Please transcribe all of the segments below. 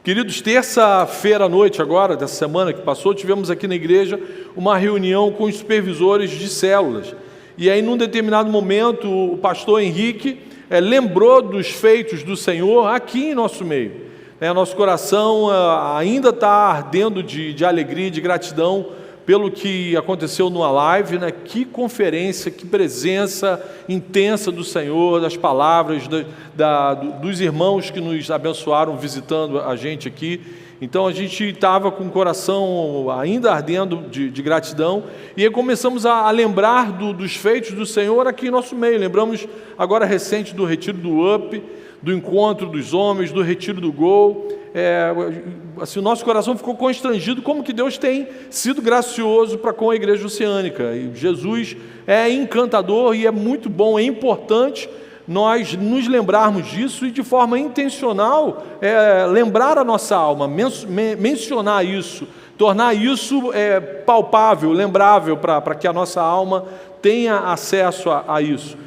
Queridos, terça-feira à noite agora, dessa semana que passou, tivemos aqui na igreja uma reunião com os supervisores de células. E aí, num determinado momento, o pastor Henrique lembrou dos feitos do Senhor aqui em nosso meio. Nosso coração ainda está ardendo de alegria e de gratidão pelo que aconteceu numa live, Que conferência, que presença intensa do Senhor, das palavras dos irmãos que nos abençoaram visitando a gente aqui. Então a gente estava com o coração ainda ardendo de gratidão, e aí começamos a lembrar dos feitos do Senhor aqui em nosso meio. Lembramos agora recente do retiro do UP, do encontro dos homens, do retiro do Gol. Assim, o nosso coração ficou constrangido como que Deus tem sido gracioso para com a igreja oceânica. E Jesus é encantador e é muito bom, é importante nós nos lembrarmos disso e de forma intencional lembrar a nossa alma, mencionar isso, tornar isso palpável, lembrável para que a nossa alma tenha acesso a isso.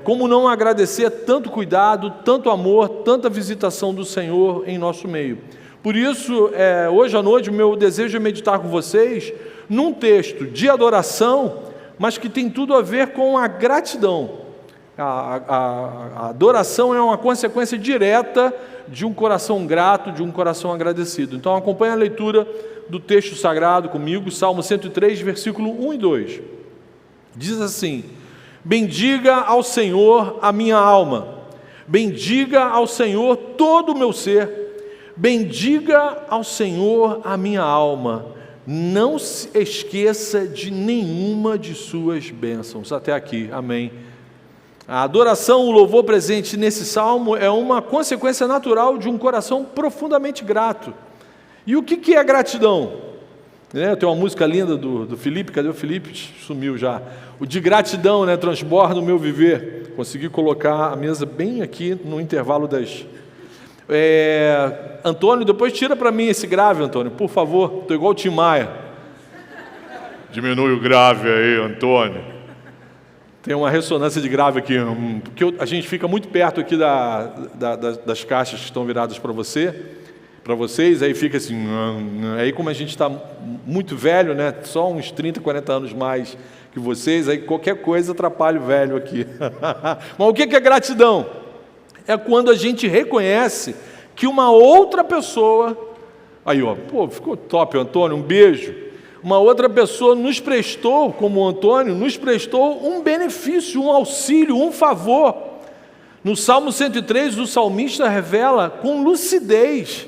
Como não agradecer tanto cuidado, tanto amor, tanta visitação do Senhor em nosso meio. Por isso, hoje à noite, o meu desejo é meditar com vocês num texto de adoração, mas que tem tudo a ver com a gratidão. A adoração é uma consequência direta de um coração grato, de um coração agradecido. Então acompanhe a leitura do texto sagrado comigo, Salmo 103, versículo 1 e 2. Diz assim: bendiga ao Senhor a minha alma, bendiga ao Senhor todo o meu ser, bendiga ao Senhor a minha alma, não se esqueça de nenhuma de suas bênçãos. Até aqui, amém. A adoração, o louvor presente nesse salmo é uma consequência natural de um coração profundamente grato. E o que é gratidão? Tem uma música linda do Felipe, cadê o Felipe? Sumiu já. O de gratidão, transborda o meu viver. Consegui colocar a mesa bem aqui no intervalo das... Antônio, depois tira para mim esse grave, Antônio, por favor. Estou igual o Tim Maia. Diminui o grave aí, Antônio. Tem uma ressonância de grave aqui, porque a gente fica muito perto aqui das caixas que estão viradas para vocês, aí fica assim, aí como a gente está muito velho, só uns 30, 40 anos mais que vocês, aí qualquer coisa atrapalha o velho aqui. Mas o que é gratidão? É quando a gente reconhece que uma outra pessoa, aí ficou top, Antônio, um beijo. Uma outra pessoa nos prestou, como o Antônio, nos prestou um benefício, um auxílio, um favor. No Salmo 103, o salmista revela com lucidez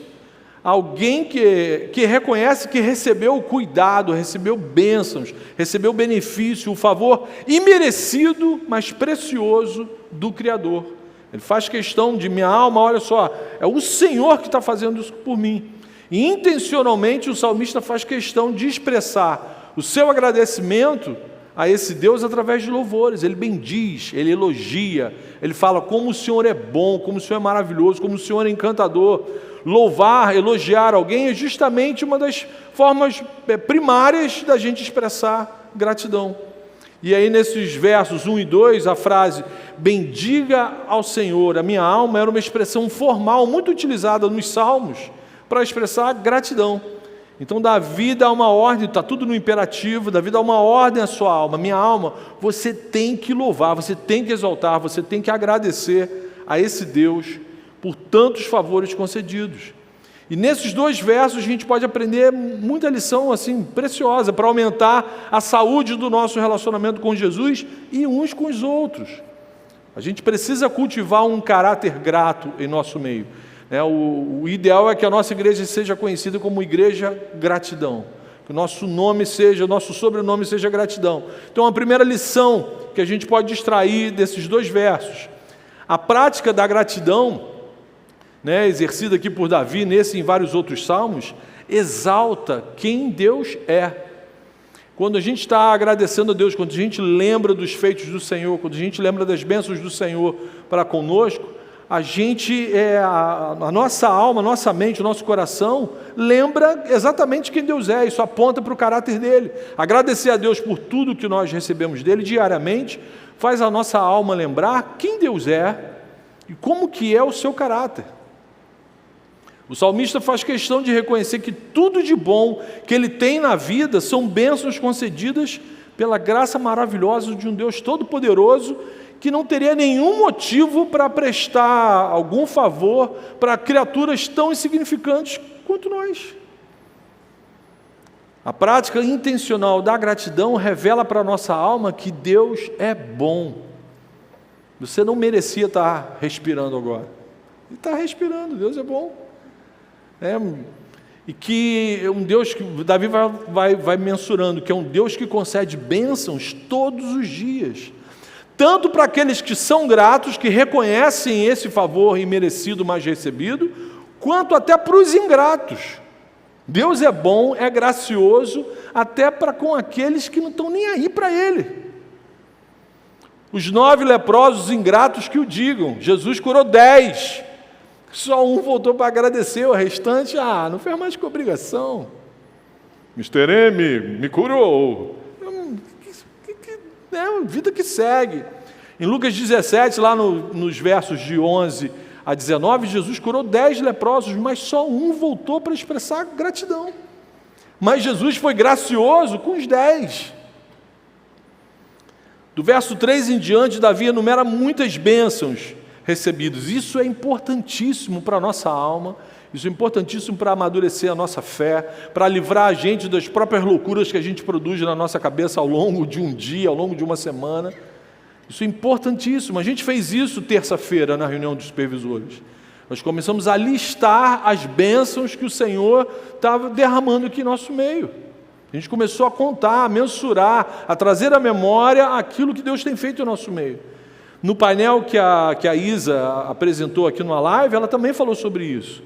alguém que reconhece que recebeu cuidado, recebeu bênçãos, recebeu benefício, o favor imerecido, mas precioso do Criador. Ele faz questão de: minha alma, olha só, é o Senhor que está fazendo isso por mim. E intencionalmente o salmista faz questão de expressar o seu agradecimento a esse Deus através de louvores. Ele bendiz, ele elogia, ele fala como o Senhor é bom, como o Senhor é maravilhoso, como o Senhor é encantador. Louvar, elogiar alguém é justamente uma das formas primárias da gente expressar gratidão. E aí nesses versos 1 e 2, a frase bendiga ao Senhor a minha alma era uma expressão formal muito utilizada nos salmos para expressar gratidão. Então Davi dá uma ordem, está tudo no imperativo, Davi dá uma ordem à sua alma: minha alma, você tem que louvar, você tem que exaltar, você tem que agradecer a esse Deus por tantos favores concedidos. E nesses dois versos a gente pode aprender muita lição assim preciosa para aumentar a saúde do nosso relacionamento com Jesus e uns com os outros. A gente precisa cultivar um caráter grato em nosso meio. O ideal é que a nossa igreja seja conhecida como Igreja Gratidão, que o nosso sobrenome seja gratidão. Então a primeira lição que a gente pode extrair desses dois versos: a prática da gratidão, exercida aqui por Davi nesse e em vários outros salmos, exalta quem Deus é. Quando a gente está agradecendo a Deus, quando a gente lembra dos feitos do Senhor, quando a gente lembra das bênçãos do Senhor para conosco, a gente, a nossa alma, a nossa mente, o nosso coração lembra exatamente quem Deus é. Isso aponta para o caráter dele. Agradecer a Deus por tudo que nós recebemos dele diariamente faz a nossa alma lembrar quem Deus é e como que é o seu caráter. O salmista faz questão de reconhecer que tudo de bom que ele tem na vida são bênçãos concedidas pela graça maravilhosa de um Deus todo-poderoso, que não teria nenhum motivo para prestar algum favor para criaturas tão insignificantes quanto nós. A prática intencional da gratidão revela para a nossa alma que Deus é bom. Você não merecia estar respirando agora. E está respirando, Deus é bom. E que é um Deus que Davi vai mensurando, que é um Deus que concede bênçãos todos os dias. Tanto para aqueles que são gratos, que reconhecem esse favor imerecido, mas recebido, quanto até para os ingratos. Deus é bom, é gracioso, até para com aqueles que não estão nem aí para Ele. Os 9 leprosos ingratos que o digam, Jesus curou 10, só um voltou para agradecer, o restante, não fez mais que obrigação. Mr. M me curou. É uma vida que segue. Em Lucas 17, lá nos versos de 11 a 19, Jesus curou 10 leprosos, mas só um voltou para expressar gratidão. Mas Jesus foi gracioso com os 10. Do verso 3 em diante, Davi enumera muitas bênçãos recebidas. Isso é importantíssimo para a nossa alma, isso é importantíssimo para amadurecer a nossa fé, para livrar a gente das próprias loucuras que a gente produz na nossa cabeça ao longo de um dia, ao longo de uma semana. Isso é importantíssimo. A gente fez isso terça-feira na reunião dos supervisores. Nós começamos a listar as bênçãos que o Senhor estava derramando aqui em nosso meio. A gente começou a contar, a mensurar, a trazer à memória aquilo que Deus tem feito em nosso meio. No painel que a Isa apresentou aqui numa live, ela também falou sobre isso,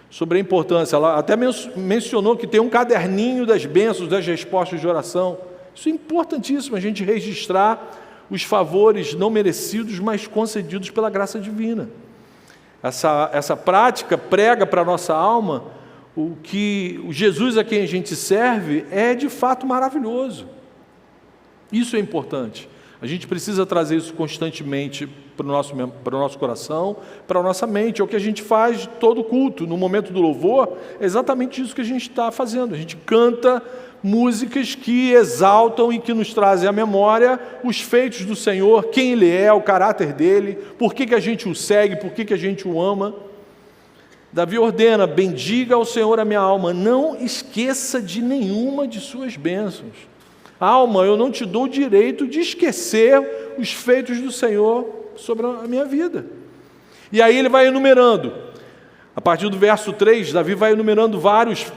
sobre a importância. Ela até mencionou que tem um caderninho das bênçãos, das respostas de oração. Isso é importantíssimo, a gente registrar os favores não merecidos, mas concedidos pela graça divina. Essa prática prega para a nossa alma o que o Jesus a quem a gente serve é de fato maravilhoso. Isso é importante. A gente precisa trazer isso constantemente para o nosso coração, para a nossa mente. É o que a gente faz todo culto. No momento do louvor, é exatamente isso que a gente está fazendo. A gente canta músicas que exaltam e que nos trazem à memória os feitos do Senhor, quem Ele é, o caráter dEle, por que a gente o segue, por que a gente o ama. Davi ordena: bendiga ao Senhor a minha alma, não esqueça de nenhuma de suas bênçãos. Alma, eu não te dou o direito de esquecer os feitos do Senhor sobre a minha vida. E aí ele vai enumerando. A partir do verso 3, Davi vai enumerando vários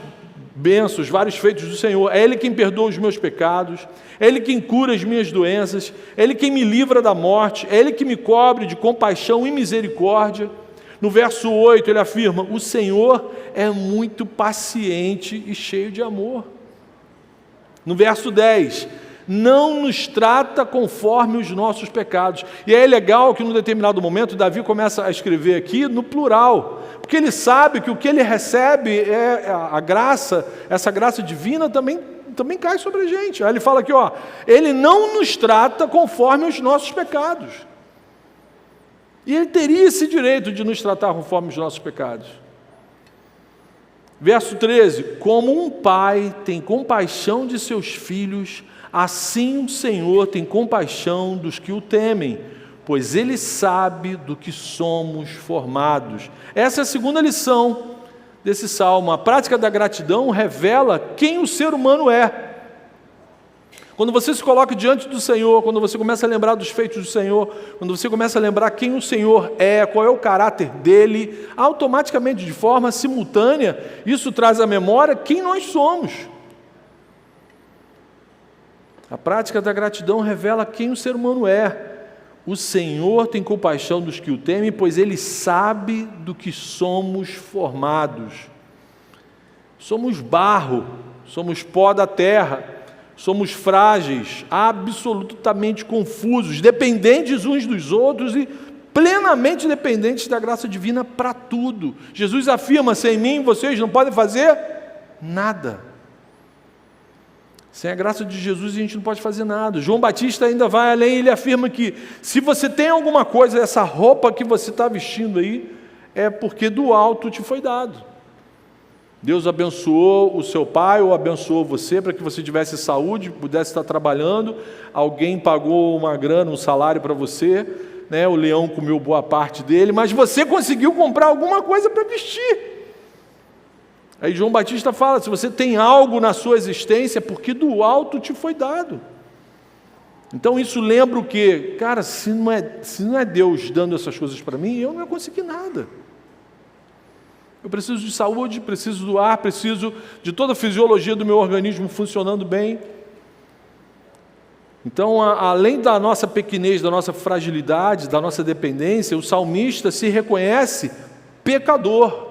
bênçãos, vários feitos do Senhor. É Ele quem perdoa os meus pecados, é Ele quem cura as minhas doenças, é Ele quem me livra da morte, é Ele que me cobre de compaixão e misericórdia. No verso 8 ele afirma: o Senhor é muito paciente e cheio de amor. No verso 10, não nos trata conforme os nossos pecados. E é legal que num determinado momento Davi começa a escrever aqui no plural, porque ele sabe que o que ele recebe é a graça, essa graça divina também cai sobre a gente. Aí ele fala aqui, ele não nos trata conforme os nossos pecados. E ele teria esse direito de nos tratar conforme os nossos pecados. Verso 13, como um pai tem compaixão de seus filhos, assim o Senhor tem compaixão dos que o temem, pois Ele sabe do que somos formados. Essa é a segunda lição desse salmo. A prática da gratidão revela quem o ser humano é. Quando você se coloca diante do Senhor, quando você começa a lembrar dos feitos do Senhor, quando você começa a lembrar quem o Senhor é, qual é o caráter dEle, automaticamente, de forma simultânea, isso traz à memória quem nós somos. A prática da gratidão revela quem o ser humano é. O Senhor tem compaixão dos que o temem, pois Ele sabe do que somos formados. Somos barro, somos pó da terra, somos frágeis, absolutamente confusos, dependentes uns dos outros e plenamente dependentes da graça divina para tudo. Jesus afirma: sem mim vocês não podem fazer nada. Sem a graça de Jesus a gente não pode fazer nada. João Batista ainda vai além, ele afirma que se você tem alguma coisa, essa roupa que você está vestindo aí, é porque do alto te foi dado. Deus abençoou o seu pai ou abençoou você para que você tivesse saúde, pudesse estar trabalhando, alguém pagou uma grana, um salário para você, né? O leão comeu boa parte dele, mas você conseguiu comprar alguma coisa para vestir. Aí João Batista fala, se você tem algo na sua existência, é porque do alto te foi dado. Então isso lembra o quê? Cara, se não é Deus dando essas coisas para mim, eu não ia conseguir nada. Eu preciso de saúde, preciso do ar, preciso de toda a fisiologia do meu organismo funcionando bem. Então, além da nossa pequenez, da nossa fragilidade, da nossa dependência, o salmista se reconhece pecador.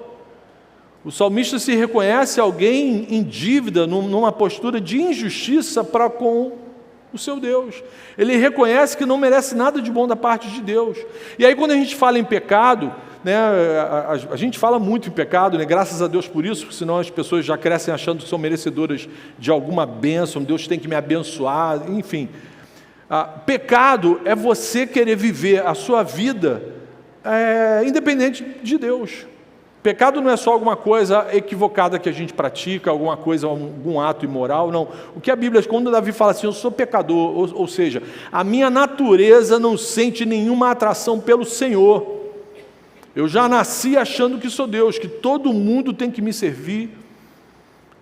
O salmista se reconhece alguém em dívida, numa postura de injustiça para com o seu Deus. Ele reconhece que não merece nada de bom da parte de Deus. E aí, quando a gente fala em pecado, né, a gente fala muito em pecado, né, graças a Deus por isso, porque senão as pessoas já crescem achando que são merecedoras de alguma bênção, Deus tem que me abençoar, enfim. Pecado é você querer viver a sua vida independente de Deus. Pecado não é só alguma coisa equivocada que a gente pratica, alguma coisa, algum ato imoral, não. O que a Bíblia, quando Davi fala assim, eu sou pecador, ou seja, a minha natureza não sente nenhuma atração pelo Senhor. Eu já nasci achando que sou Deus, que todo mundo tem que me servir,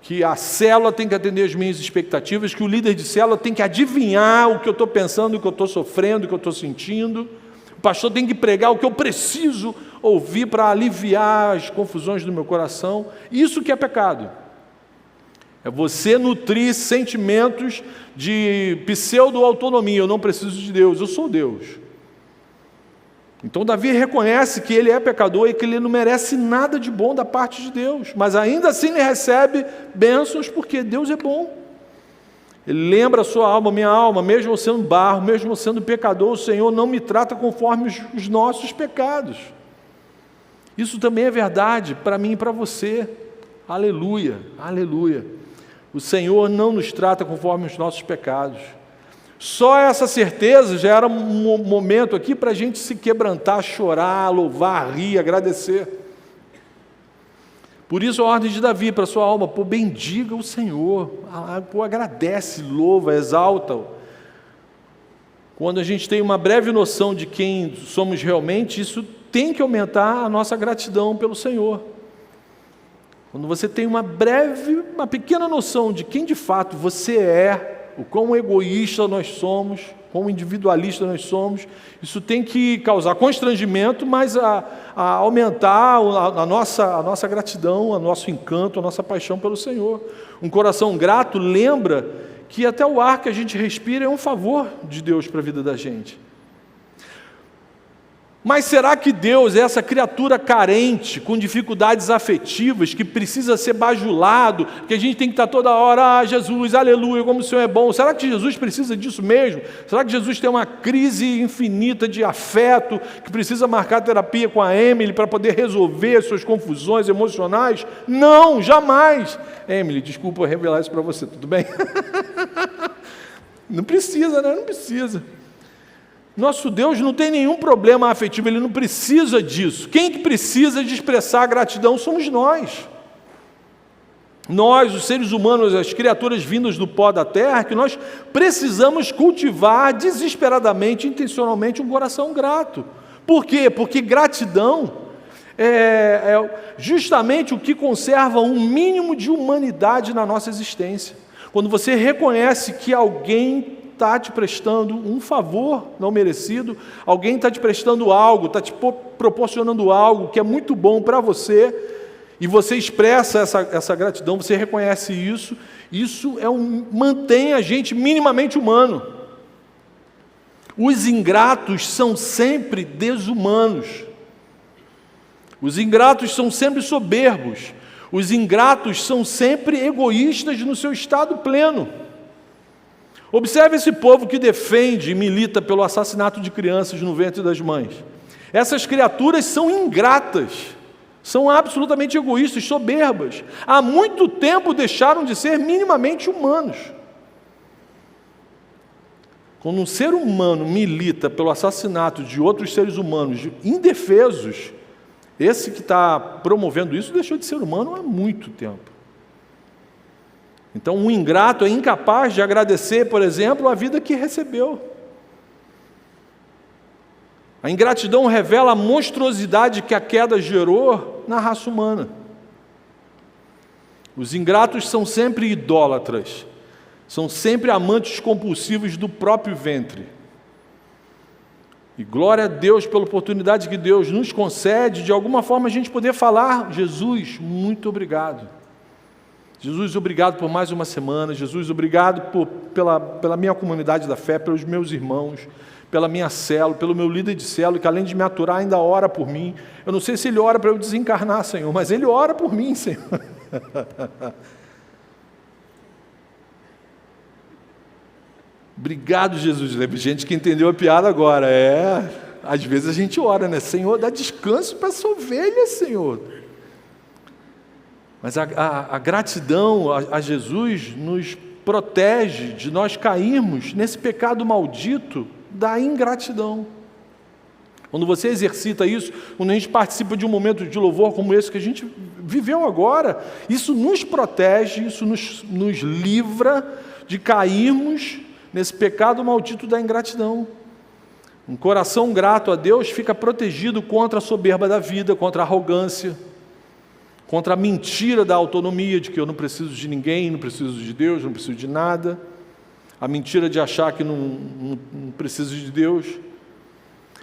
que a célula tem que atender as minhas expectativas, que o líder de célula tem que adivinhar o que eu estou pensando, o que eu estou sofrendo, o que eu estou sentindo. O pastor tem que pregar o que eu preciso ouvir para aliviar as confusões do meu coração. Isso que é pecado. É você nutrir sentimentos de pseudo-autonomia. Eu não preciso de Deus, eu sou Deus. Então Davi reconhece que ele é pecador e que ele não merece nada de bom da parte de Deus, mas ainda assim ele recebe bênçãos porque Deus é bom. Ele lembra a sua alma, minha alma, mesmo eu sendo barro, mesmo eu sendo pecador, o Senhor não me trata conforme os nossos pecados. Isso também é verdade para mim e para você. Aleluia, aleluia. O Senhor não nos trata conforme os nossos pecados. Só essa certeza já era um momento aqui para a gente se quebrantar, chorar, louvar, rir, agradecer. Por isso a ordem de Davi para a sua alma, bendiga o Senhor, agradece, louva, exalta-o. Quando a gente tem uma breve noção de quem somos realmente, isso tem que aumentar a nossa gratidão pelo Senhor. Quando você tem uma pequena noção de quem de fato você é, o quão egoísta nós somos, quão individualista nós somos, isso tem que causar constrangimento, mas a aumentar a nossa gratidão, o nosso encanto, a nossa paixão pelo Senhor. Um coração grato lembra que até o ar que a gente respira é um favor de Deus para a vida da gente. Mas será que Deus é essa criatura carente, com dificuldades afetivas, que precisa ser bajulado, que a gente tem que estar toda hora, Jesus, aleluia, como o Senhor é bom? Será que Jesus precisa disso mesmo? Será que Jesus tem uma crise infinita de afeto, que precisa marcar terapia com a Emily para poder resolver as suas confusões emocionais? Não, jamais. Emily, desculpa eu revelar isso para você, tudo bem? Não precisa, né? Não precisa. Nosso Deus não tem nenhum problema afetivo, Ele não precisa disso. Quem que precisa de expressar a gratidão somos nós. Nós, os seres humanos, as criaturas vindas do pó da terra, que nós precisamos cultivar desesperadamente, intencionalmente, um coração grato. Por quê? Porque gratidão é justamente o que conserva um mínimo de humanidade na nossa existência. Quando você reconhece que alguém está te prestando um favor não merecido, alguém está te prestando algo, está te proporcionando algo que é muito bom para você, e você expressa essa gratidão, você reconhece isso, mantém a gente minimamente humano. Os ingratos são sempre desumanos, os ingratos são sempre soberbos, os ingratos são sempre egoístas no seu estado pleno. Observe esse povo que defende e milita pelo assassinato de crianças no ventre das mães. Essas criaturas são ingratas, são absolutamente egoístas, soberbas. Há muito tempo deixaram de ser minimamente humanos. Quando um ser humano milita pelo assassinato de outros seres humanos indefesos, Esse que está promovendo isso deixou de ser humano há muito tempo. Então, um ingrato é incapaz de agradecer, por exemplo, a vida que recebeu. A ingratidão revela a monstruosidade que a queda gerou na raça humana. Os ingratos são sempre idólatras, são sempre amantes compulsivos do próprio ventre. E glória a Deus pela oportunidade que Deus nos concede, de alguma forma a gente poder falar: Jesus, muito obrigado. Jesus, obrigado por mais uma semana. Jesus, obrigado pela minha comunidade da fé, pelos meus irmãos, pela minha célula, pelo meu líder de célula, que além de me aturar ainda ora por mim. Eu não sei se ele ora para eu desencarnar, Senhor, mas ele ora por mim, Senhor. Obrigado, Jesus. Teve gente que entendeu a piada agora. Às vezes a gente ora, né? Senhor, dá descanso para essa ovelha, Senhor. Mas a gratidão a Jesus nos protege de nós cairmos nesse pecado maldito da ingratidão. Quando você exercita isso, quando a gente participa de um momento de louvor como esse que a gente viveu agora, isso nos protege, isso nos livra de cairmos nesse pecado maldito da ingratidão. Um coração grato a Deus fica protegido contra a soberba da vida, contra a arrogância, contra a mentira da autonomia, de que eu não preciso de ninguém, não preciso de Deus, não preciso de nada, a mentira de achar que não preciso de Deus.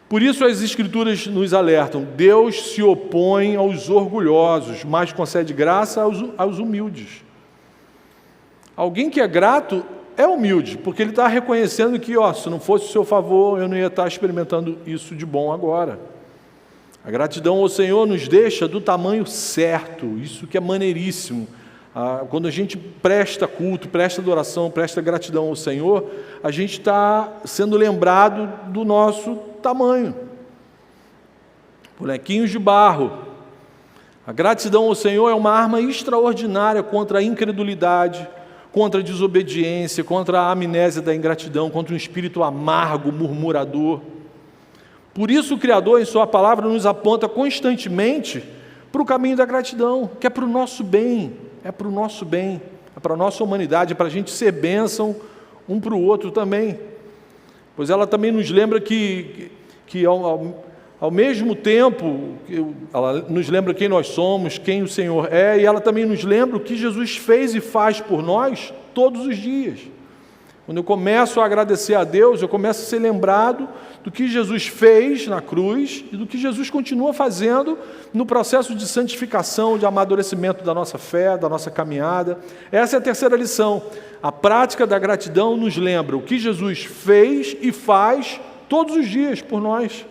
Por isso as Escrituras nos alertam: Deus se opõe aos orgulhosos, mas concede graça aos humildes. Alguém que é grato é humilde, porque ele está reconhecendo que, se não fosse o seu favor, eu não ia estar experimentando isso de bom agora. A gratidão ao Senhor nos deixa do tamanho certo, isso que é maneiríssimo. Quando a gente presta culto, presta adoração, presta gratidão ao Senhor, a gente está sendo lembrado do nosso tamanho. Bonequinhos de barro. A gratidão ao Senhor é uma arma extraordinária contra a incredulidade, contra a desobediência, contra a amnésia da ingratidão, contra um espírito amargo, murmurador. Por isso o Criador, em sua palavra, nos aponta constantemente para o caminho da gratidão, que é para o nosso bem, é para o nosso bem, é para a nossa humanidade, é para a gente ser bênção um para o outro também. Pois ela também nos lembra que ao mesmo tempo, ela nos lembra quem nós somos, quem o Senhor é, e ela também nos lembra o que Jesus fez e faz por nós todos os dias. Quando eu começo a agradecer a Deus, eu começo a ser lembrado do que Jesus fez na cruz e do que Jesus continua fazendo no processo de santificação, de amadurecimento da nossa fé, da nossa caminhada. Essa é a terceira lição. A prática da gratidão nos lembra o que Jesus fez e faz todos os dias por nós.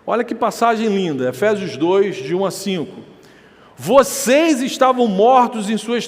Olha que passagem linda, Efésios 2, de 1 a 5. Vocês estavam mortos em suas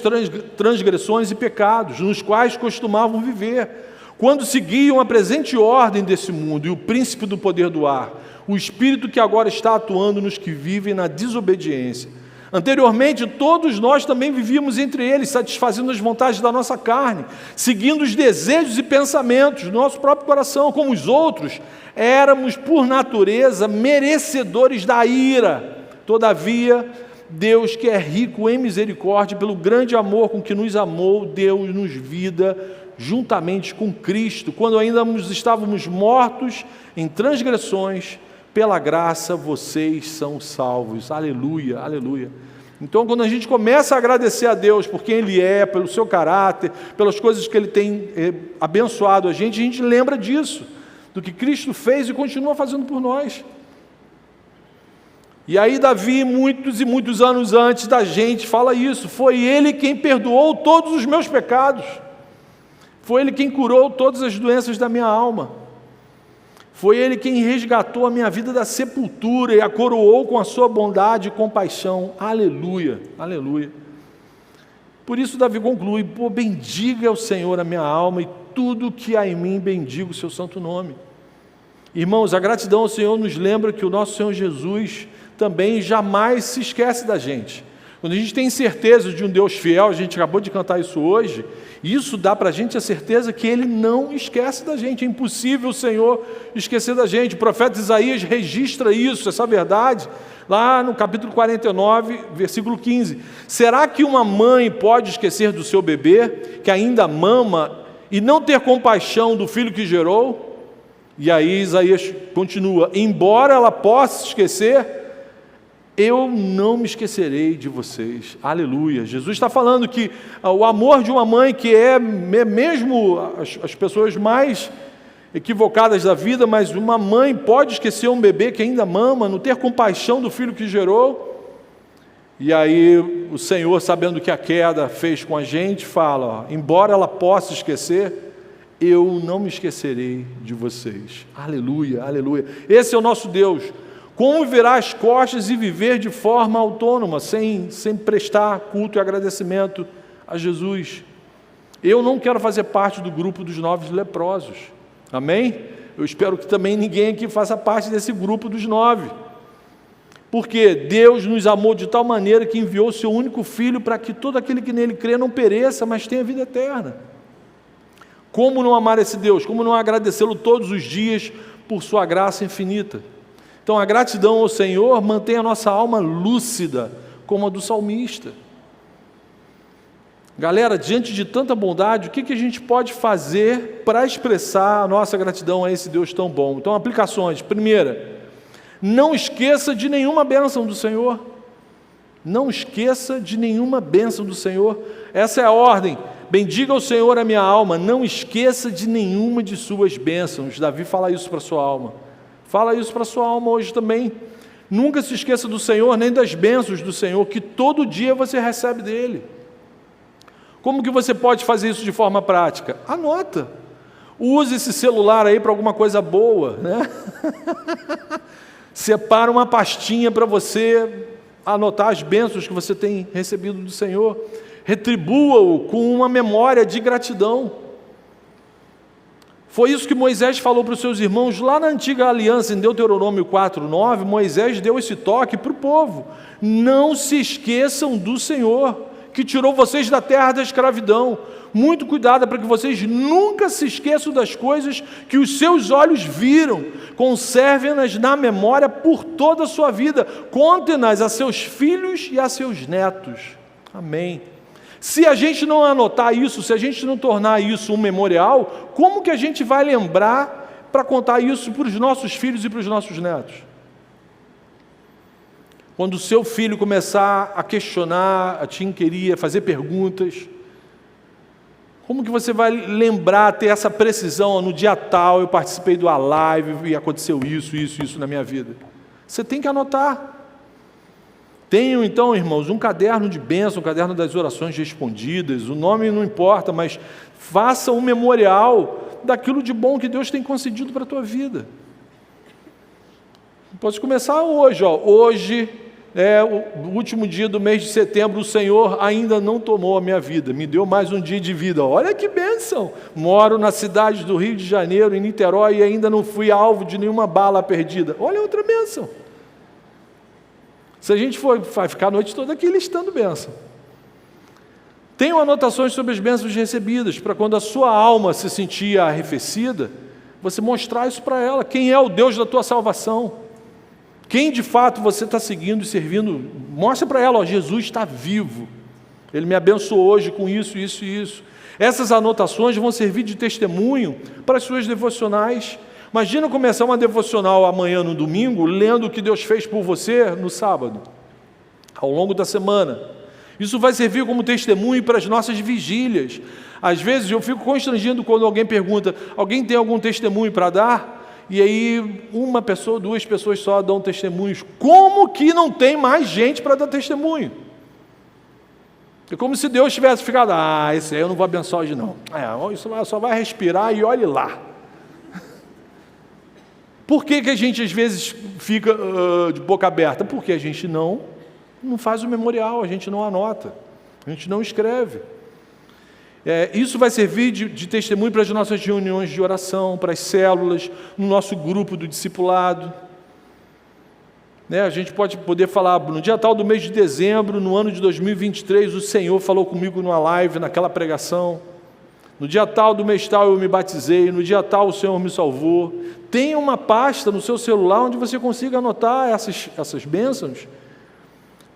transgressões e pecados, nos quais costumavam viver, quando seguiam a presente ordem desse mundo e o príncipe do poder do ar, o espírito que agora está atuando nos que vivem na desobediência. Anteriormente, todos nós também vivíamos entre eles, satisfazendo as vontades da nossa carne, seguindo os desejos e pensamentos do nosso próprio coração. Como os outros, éramos, por natureza, merecedores da ira. Todavia, Deus, que é rico em misericórdia, pelo grande amor com que nos amou, deu-nos vida juntamente com Cristo, quando ainda estávamos mortos em transgressões. Pela graça vocês são salvos. Aleluia, aleluia. Então, quando a gente começa a agradecer a Deus por quem Ele é, pelo seu caráter, pelas coisas que Ele tem abençoado a gente lembra disso, do que Cristo fez e continua fazendo por nós. E aí Davi, muitos e muitos anos antes da gente, fala isso: foi Ele quem perdoou todos os meus pecados, foi Ele quem curou todas as doenças da minha alma. Foi Ele quem resgatou a minha vida da sepultura e a coroou com a sua bondade e compaixão. Aleluia, aleluia. Por isso Davi conclui: bendiga ao Senhor a minha alma e tudo que há em mim, bendiga o seu santo nome. Irmãos, a gratidão ao Senhor nos lembra que o nosso Senhor Jesus também jamais se esquece da gente. Quando a gente tem certeza de um Deus fiel, a gente acabou de cantar isso hoje, isso dá para a gente a certeza que Ele não esquece da gente. É impossível o Senhor esquecer da gente. O profeta Isaías registra isso, essa verdade, lá no capítulo 49, versículo 15. Será que uma mãe pode esquecer do seu bebê, que ainda mama, e não ter compaixão do filho que gerou? E aí Isaías continua: embora ela possa esquecer, eu não me esquecerei de vocês. Aleluia. Jesus está falando que o amor de uma mãe, que é mesmo as pessoas mais equivocadas da vida, mas uma mãe pode esquecer um bebê que ainda mama, não ter compaixão do filho que gerou. E aí o Senhor, sabendo que a queda fez com a gente, fala: ó, embora ela possa esquecer, eu não me esquecerei de vocês. Aleluia, aleluia. Esse é o nosso Deus. Como virar as costas e viver de forma autônoma, sem prestar culto e agradecimento a Jesus? Eu não quero fazer parte do grupo dos 9 leprosos. Amém? Eu espero que também ninguém aqui faça parte desse grupo dos 9. Porque Deus nos amou de tal maneira que enviou o seu único Filho para que todo aquele que nele crê não pereça, mas tenha vida eterna. Como não amar esse Deus? Como não agradecê-lo todos os dias por sua graça infinita? Então, a gratidão ao Senhor mantém a nossa alma lúcida, como a do salmista. Galera, diante de tanta bondade, o que a gente pode fazer para expressar a nossa gratidão a esse Deus tão bom? Então, aplicações. Primeira, não esqueça de nenhuma bênção do Senhor. Não esqueça de nenhuma bênção do Senhor. Essa é a ordem. Bendiga o Senhor a minha alma, não esqueça de nenhuma de suas bênçãos. Davi fala isso para a sua alma. Fala isso para a sua alma hoje também. Nunca se esqueça do Senhor, nem das bênçãos do Senhor, que todo dia você recebe dEle. Como que você pode fazer isso de forma prática? Anota. Use esse celular aí para alguma coisa boa, né? Separa uma pastinha para você anotar as bênçãos que você tem recebido do Senhor. Retribua-o com uma memória de gratidão. Foi isso que Moisés falou para os seus irmãos lá na antiga aliança, em Deuteronômio 4:9. Moisés deu esse toque para o povo: não se esqueçam do Senhor, que tirou vocês da terra da escravidão. Muito cuidado para que vocês nunca se esqueçam das coisas que os seus olhos viram. Conservem-nas na memória por toda a sua vida. Contem-nas a seus filhos e a seus netos. Amém. Se a gente não anotar isso, se a gente não tornar isso um memorial, como que a gente vai lembrar para contar isso para os nossos filhos e para os nossos netos? Quando o seu filho começar a questionar, a te inquirir, a fazer perguntas, como que você vai lembrar, ter essa precisão? No dia tal eu participei do live e aconteceu isso na minha vida. Você tem que anotar. Tenham então, irmãos, um caderno de bênção, um caderno das orações respondidas. O nome não importa, mas faça um memorial daquilo de bom que Deus tem concedido para a tua vida. Pode começar hoje. Hoje é o último dia do mês de setembro. O Senhor ainda não tomou a minha vida, me deu mais um dia de vida. Olha que bênção! Moro na cidade do Rio de Janeiro, em Niterói, e ainda não fui alvo de nenhuma bala perdida. Olha outra bênção. Se a gente vai ficar a noite toda aqui listando bênção. Tenham anotações sobre as bênçãos recebidas, para quando a sua alma se sentir arrefecida, você mostrar isso para ela. Quem é o Deus da tua salvação? Quem de fato você está seguindo e servindo? Mostra para ela: Jesus está vivo. Ele me abençoou hoje com isso, isso e isso. Essas anotações vão servir de testemunho para as suas devocionais. Imagina começar uma devocional amanhã no domingo, lendo o que Deus fez por você no sábado, ao longo da semana. Isso vai servir como testemunho para as nossas vigílias. Às vezes eu fico constrangido quando alguém pergunta: alguém tem algum testemunho para dar? E aí uma pessoa, 2 pessoas só dão testemunhos. Como que não tem mais gente para dar testemunho? É como se Deus tivesse ficado: esse aí eu não vou abençoar hoje não. Isso só vai respirar e olhe lá. Por que a gente às vezes fica de boca aberta? Porque a gente não faz o memorial, a gente não anota, a gente não escreve. Isso vai servir de testemunho para as nossas reuniões de oração, para as células, no nosso grupo do discipulado. né? A gente pode poder falar, no dia tal do mês de dezembro, no ano de 2023, o Senhor falou comigo numa live, naquela pregação. No dia tal do mês tal eu me batizei, no dia tal o Senhor me salvou. Tenha uma pasta no seu celular onde você consiga anotar essas bênçãos,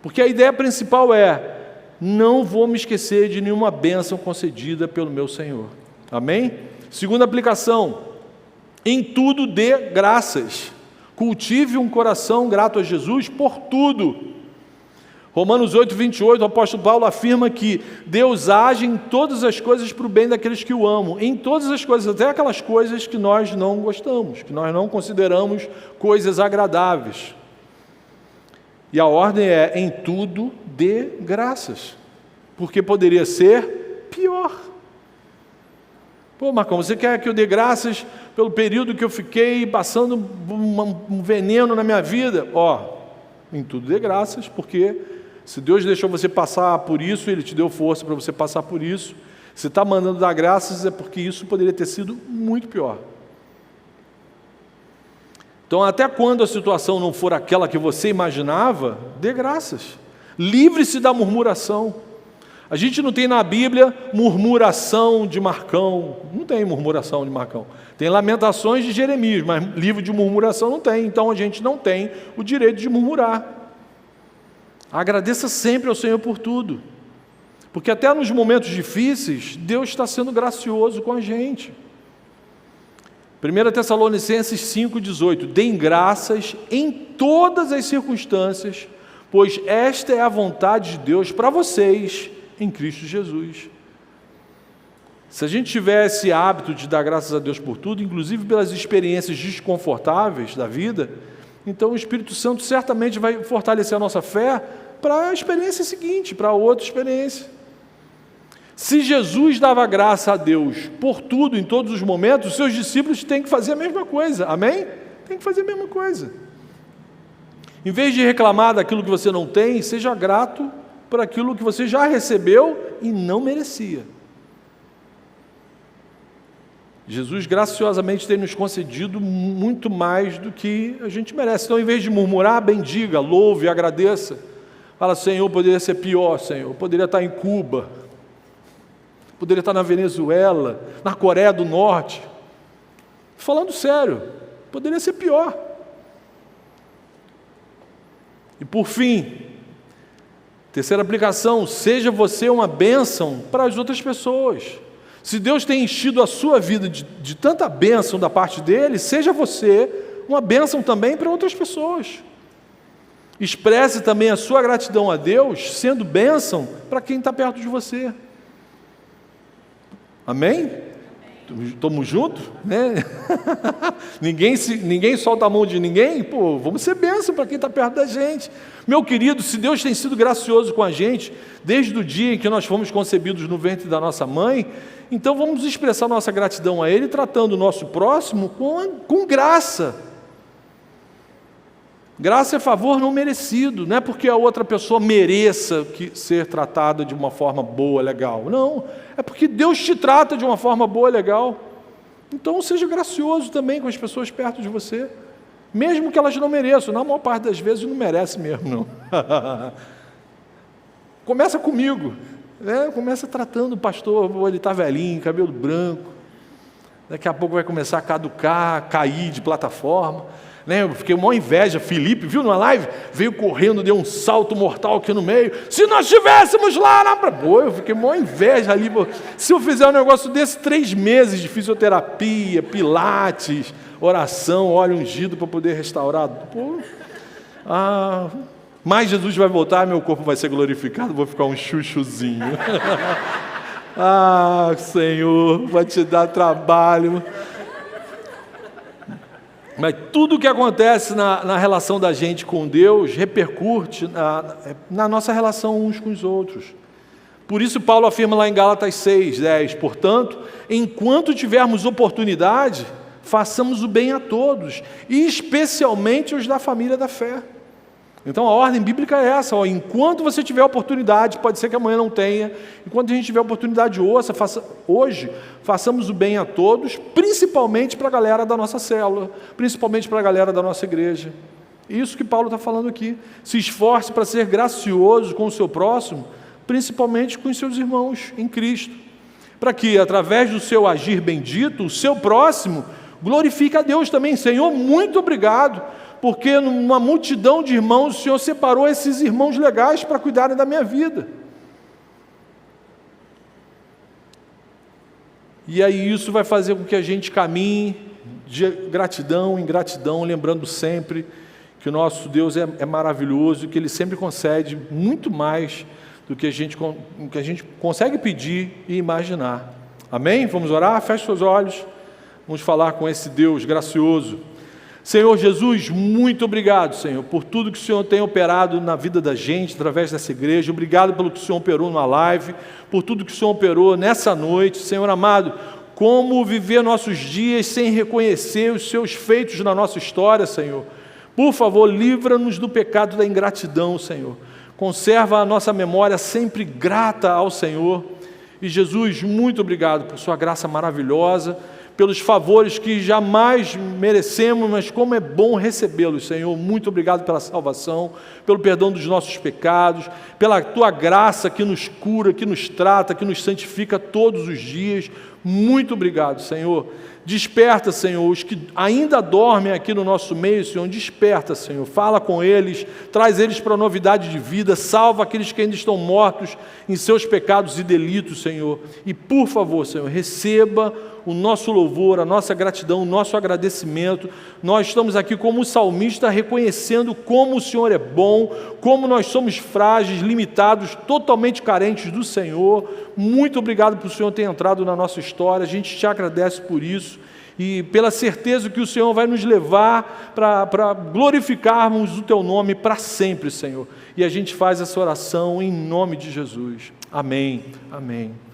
porque a ideia principal é: não vou me esquecer de nenhuma bênção concedida pelo meu Senhor. Amém? Segunda aplicação: em tudo dê graças. Cultive um coração grato a Jesus por tudo. Romanos 8, 28, o apóstolo Paulo afirma que Deus age em todas as coisas para o bem daqueles que o amam. Em todas as coisas, até aquelas coisas que nós não gostamos, que nós não consideramos coisas agradáveis. E a ordem é: em tudo dê graças, porque poderia ser pior. Pô, Marcão, você quer que eu dê graças pelo período que eu fiquei passando um veneno na minha vida? Em tudo dê graças, porque se Deus deixou você passar por isso, Ele te deu força para você passar por isso. Se está mandando dar graças, é porque isso poderia ter sido muito pior. Então, até quando a situação não for aquela que você imaginava, dê graças. Livre-se da murmuração. A gente não tem na Bíblia murmuração de Marcão. Não tem murmuração de Marcão. Tem lamentações de Jeremias, mas livro de murmuração não tem. Então a gente não tem o direito de murmurar. Agradeça sempre ao Senhor por tudo. Porque até nos momentos difíceis, Deus está sendo gracioso com a gente. 1 Tessalonicenses 5,18: deem graças em todas as circunstâncias, pois esta é a vontade de Deus para vocês em Cristo Jesus. Se a gente tiver esse hábito de dar graças a Deus por tudo, inclusive pelas experiências desconfortáveis da vida, então o Espírito Santo certamente vai fortalecer a nossa fé para a experiência seguinte, para a outra experiência. Se Jesus dava graça a Deus por tudo, em todos os momentos, os seus discípulos têm que fazer a mesma coisa, amém? Tem que fazer a mesma coisa. Em vez de reclamar daquilo que você não tem, seja grato por aquilo que você já recebeu e não merecia. Jesus graciosamente tem nos concedido muito mais do que a gente merece. Então, em vez de murmurar, bendiga, louve, agradeça. Fala: Senhor, poderia ser pior, Senhor. Poderia estar em Cuba, poderia estar na Venezuela, na Coreia do Norte. Falando sério, poderia ser pior. E por fim, terceira aplicação: seja você uma bênção para as outras pessoas. Se Deus tem enchido a sua vida de tanta bênção da parte dele, seja você uma bênção também para outras pessoas. Expresse também a sua gratidão a Deus, sendo bênção para quem está perto de você. Amém? Estamos juntos? Né? Ninguém solta a mão de ninguém? Pô, vamos ser bênção para quem está perto da gente. Meu querido, se Deus tem sido gracioso com a gente, desde o dia em que nós fomos concebidos no ventre da nossa mãe, então vamos expressar nossa gratidão a Ele, tratando o nosso próximo com graça. Graça é favor não merecido, não é porque a outra pessoa mereça ser tratada de uma forma boa, legal. Não, é porque Deus te trata de uma forma boa, legal. Então seja gracioso também com as pessoas perto de você, mesmo que elas não mereçam. Na maior parte das vezes não merece mesmo, não. Começa comigo, né? Começa tratando o pastor, ele está velhinho, cabelo branco, daqui a pouco vai começar a caducar, cair de plataforma. Eu fiquei com uma inveja. Felipe, viu numa live? Veio correndo, deu um salto mortal aqui no meio. Se nós estivéssemos lá na... Pô, eu fiquei com uma inveja ali. Pô. Se eu fizer um negócio desse, 3 meses de fisioterapia, pilates, oração, óleo ungido para poder restaurar. Pô. Mas Jesus vai voltar, meu corpo vai ser glorificado, vou ficar um chuchuzinho. Senhor, vai te dar trabalho. Mas tudo o que acontece na relação da gente com Deus repercute na nossa relação uns com os outros. Por isso Paulo afirma lá em Gálatas 6:10, portanto, enquanto tivermos oportunidade, façamos o bem a todos, e especialmente os da família da fé. Então a ordem bíblica é essa: enquanto você tiver oportunidade, pode ser que amanhã não tenha, enquanto a gente tiver oportunidade hoje, façamos o bem a todos, principalmente para a galera da nossa célula, principalmente para a galera da nossa igreja. Isso que Paulo está falando aqui. Se esforce para ser gracioso com o seu próximo, principalmente com os seus irmãos em Cristo, para que, através do seu agir bendito, o seu próximo glorifique a Deus também. Senhor, muito obrigado, porque numa multidão de irmãos, o Senhor separou esses irmãos legais para cuidarem da minha vida. E aí isso vai fazer com que a gente caminhe de gratidão em gratidão, lembrando sempre que o nosso Deus é maravilhoso e que Ele sempre concede muito mais do que a gente consegue pedir e imaginar. Amém? Vamos orar? Feche seus olhos. Vamos falar com esse Deus gracioso. Senhor Jesus, muito obrigado, Senhor, por tudo que o Senhor tem operado na vida da gente, através dessa igreja. Obrigado pelo que o Senhor operou na live, por tudo que o Senhor operou nessa noite. Senhor amado, como viver nossos dias sem reconhecer os seus feitos na nossa história, Senhor. Por favor, livra-nos do pecado da ingratidão, Senhor. Conserva a nossa memória sempre grata ao Senhor. E Jesus, muito obrigado por sua graça maravilhosa, pelos favores que jamais merecemos, mas como é bom recebê-los, Senhor. Muito obrigado pela salvação, pelo perdão dos nossos pecados, pela Tua graça que nos cura, que nos trata, que nos santifica todos os dias. Muito obrigado, Senhor. Desperta, Senhor, os que ainda dormem aqui no nosso meio, Senhor, desperta, Senhor, fala com eles, traz eles para a novidade de vida, salva aqueles que ainda estão mortos em seus pecados e delitos, Senhor. E por favor, Senhor, receba o nosso louvor, a nossa gratidão, o nosso agradecimento. Nós estamos aqui como salmista, reconhecendo como o Senhor é bom, como nós somos frágeis, limitados, totalmente carentes do Senhor. Muito obrigado por o Senhor ter entrado na nossa história, a gente te agradece por isso e pela certeza que o Senhor vai nos levar para glorificarmos o Teu nome para sempre, Senhor. E a gente faz essa oração em nome de Jesus. Amém. Amém.